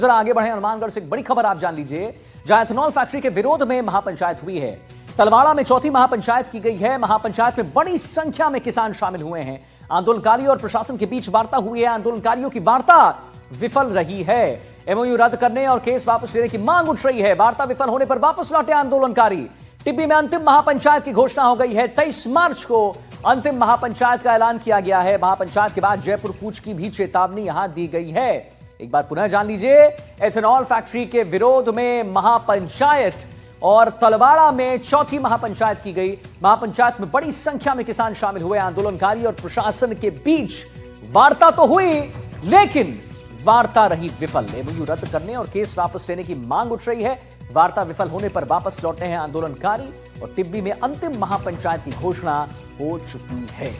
जरा आगे बढ़े, हनुमानगढ़ से एक बड़ी खबर आप जान लीजिए, जहां एथेनॉल फैक्ट्री के विरोध में महापंचायत हुई है। तलवाड़ा में चौथी महापंचायत की गई है। महापंचायत में बड़ी संख्या में किसान शामिल हुए हैं। आंदोलनकारियों और प्रशासन के बीच वार्ता हुई है। आंदोलनकारियों की वार्ता विफल रही है। एमओयू रद्द करने और केस वापस लेने की मांग उठ रही है। वार्ता विफल होने पर वापस लौटे आंदोलनकारी। टिब्बी में अंतिम महापंचायत की घोषणा हो गई है। 23 मार्च को अंतिम महापंचायत का ऐलान किया गया है। महापंचायत के बाद जयपुर कूच की भी चेतावनी यहां दी गई है। एक बार पुनः जान लीजिए, एथेनॉल फैक्ट्री के विरोध में महापंचायत और तलवाड़ा में चौथी महापंचायत की गई। महापंचायत में बड़ी संख्या में किसान शामिल हुए। आंदोलनकारी और प्रशासन के बीच वार्ता तो हुई, लेकिन वार्ता रही विफल। एमओयू रद्द करने और केस वापस लेने की मांग उठ रही है। वार्ता विफल होने पर वापस लौटे हैं आंदोलनकारी और टिब्बी में अंतिम महापंचायत की घोषणा हो चुकी है।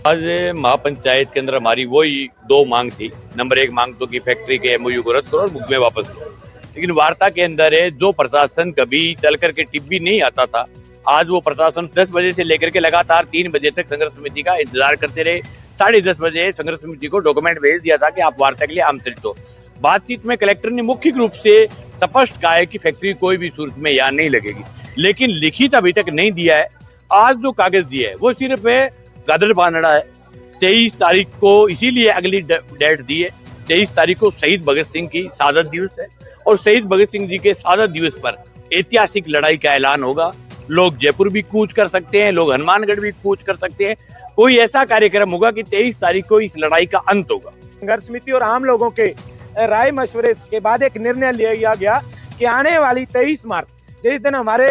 आज महापंचायत के अंदर हमारी वही दो मांग थी। नंबर एक मांग तो कि फैक्ट्री के एमओयू को रद्द करो और मुकदमे वापस लो। लेकिन वार्ता के अंदर है, जो प्रशासन कभी चल करके टिब्बी नहीं आता था, आज वो प्रशासन 10 बजे से लेकर के लगातार 3 बजे तक संघर्ष समिति का इंतजार करते रहे। 10:30 बजे संघर्ष समिति को डॉक्यूमेंट भेज दिया था कि आप वार्ता के लिए आमंत्रित हो। बातचीत में कलेक्टर ने मुख्य रूप से स्पष्ट कहा है कि फैक्ट्री कोई भी सूरत में यहाँ नहीं लगेगी, लेकिन लिखित अभी तक नहीं दिया है। आज जो कागज दिया है वो सिर्फ गादर बांधड़ा है। 23 तारीख को इसीलिए अगली डेट दी है। 23 तारीख को शहीद भगत सिंह की शहादत दिवस है और शहीद भगत सिंह जी के शहादत दिवस पर ऐतिहासिक लड़ाई का ऐलान होगा। लोग जयपुर भी कूच कर सकते हैं, लोग हनुमानगढ़ भी कूच कर सकते हैं। कोई ऐसा कार्यक्रम होगा कि 23 तारीख को इस लड़ाई का अंत होगा। संघर्ष समिति और आम लोगों के राय मशवरे के बाद एक निर्णय लिया गया कि आने वाली 23 मार्च, जिस दिन हमारे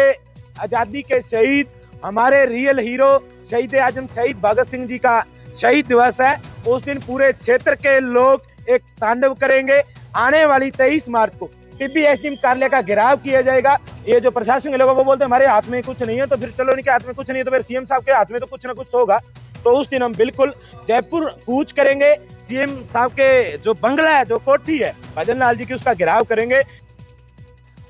आजादी के शहीद, हमारे रियल हीरो शहीद आजम शहीद भगत सिंह जी का शहीद दिवस है, उस दिन पूरे क्षेत्र के लोग एक तांडव करेंगे। आने वाली 23 मार्च को टिब्बी एसडीएम कार्यालय का घेराव किया जाएगा। ये जो प्रशासन के लोग वो बोलते हैं हमारे हाथ में कुछ नहीं है, तो फिर चलो इनके हाथ में कुछ नहीं है तो फिर सीएम साहब के हाथ में तो कुछ ना कुछ होगा। तो उस दिन हम बिल्कुल जयपुर कूच करेंगे। सीएम साहब के जो बंगला है, जो कोठी है भजन लाल जी की, उसका घेराव करेंगे।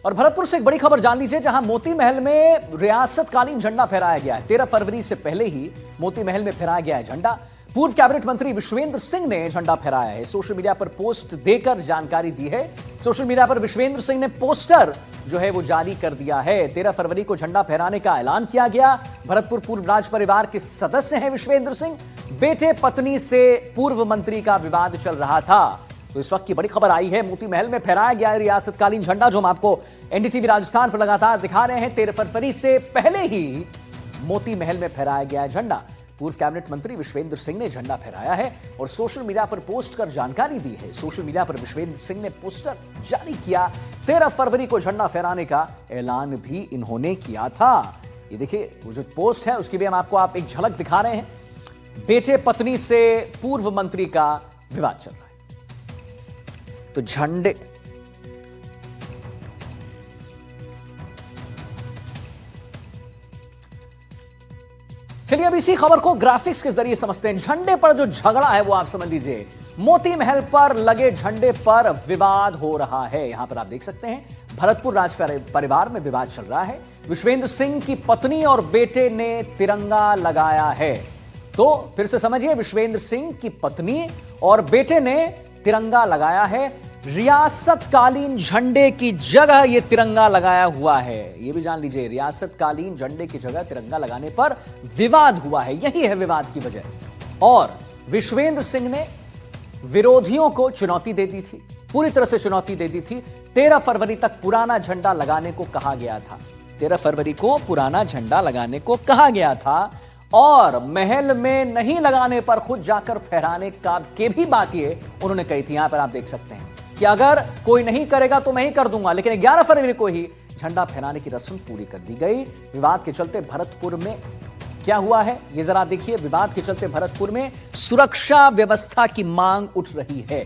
और भरतपुर से एक बड़ी खबर जान लीजिए, जहां मोती महल में रियासतकालीन झंडा फहराया गया है। 13 फरवरी से पहले ही मोती महल में फहराया गया है झंडा। पूर्व कैबिनेट मंत्री विश्वेंद्र सिंह ने झंडा फहराया है। सोशल मीडिया पर पोस्ट देकर जानकारी दी है। सोशल मीडिया पर विश्वेंद्र सिंह ने पोस्टर जो है वो जारी कर दिया है। 13 फरवरी को झंडा फहराने का ऐलान किया गया। भरतपुर पूर्व राज परिवार के सदस्य हैं विश्वेंद्र सिंह। बेटे पत्नी से पूर्व मंत्री का विवाद चल रहा था, तो इस वक्त की बड़ी खबर आई है। मोती महल में फहराया गया है रियासतकालीन झंडा, जो हम आपको एनडीटीवी राजस्थान पर लगातार दिखा रहे हैं। 13 फरवरी से पहले ही मोती महल में फहराया गया है झंडा। पूर्व कैबिनेट मंत्री विश्वेंद्र सिंह ने झंडा फहराया है और सोशल मीडिया पर पोस्ट कर जानकारी दी है। सोशल मीडिया पर विश्वेंद्र सिंह ने पोस्टर जारी किया। 13 फरवरी को झंडा फहराने का ऐलान भी इन्होंने किया था। ये देखिए, वो जो पोस्ट है उसकी भी हम आपको एक झलक दिखा रहे हैं। बेटे पत्नी से पूर्व मंत्री का विवाद चल रहा है, तो झंडे चलिए अब इसी खबर को ग्राफिक्स के जरिए समझते हैं। झंडे पर जो झगड़ा है वो आप समझ लीजिए। मोती महल पर लगे झंडे पर विवाद हो रहा है। यहां पर आप देख सकते हैं भरतपुर राज परिवार में विवाद चल रहा है। विश्वेंद्र सिंह की पत्नी और बेटे ने तिरंगा लगाया है। तो फिर से समझिए, विश्वेंद्र सिंह की पत्नी और बेटे ने तिरंगा लगाया है। रियासतकालीन झंडे की जगह यह तिरंगा लगाया हुआ है। यह भी जान लीजिए, रियासतकालीन झंडे की जगह तिरंगा लगाने पर विवाद हुआ है। यही है विवाद की वजह। और विश्वेंद्र सिंह ने विरोधियों को चुनौती दे दी थी, पूरी तरह से चुनौती दे दी थी। 13 फरवरी तक पुराना झंडा लगाने को कहा गया था। 13 फरवरी को पुराना झंडा लगाने को कहा गया था और महल में नहीं लगाने पर खुद जाकर फहराने का के भी बात ये उन्होंने कही थी। यहां पर आप देख सकते हैं कि अगर कोई नहीं करेगा तो मैं ही कर दूंगा, लेकिन 11 फरवरी को ही झंडा फहराने की रस्म पूरी कर दी गई। विवाद के चलते भरतपुर में क्या हुआ है ये जरा देखिए। विवाद के चलते भरतपुर में सुरक्षा व्यवस्था की मांग उठ रही है।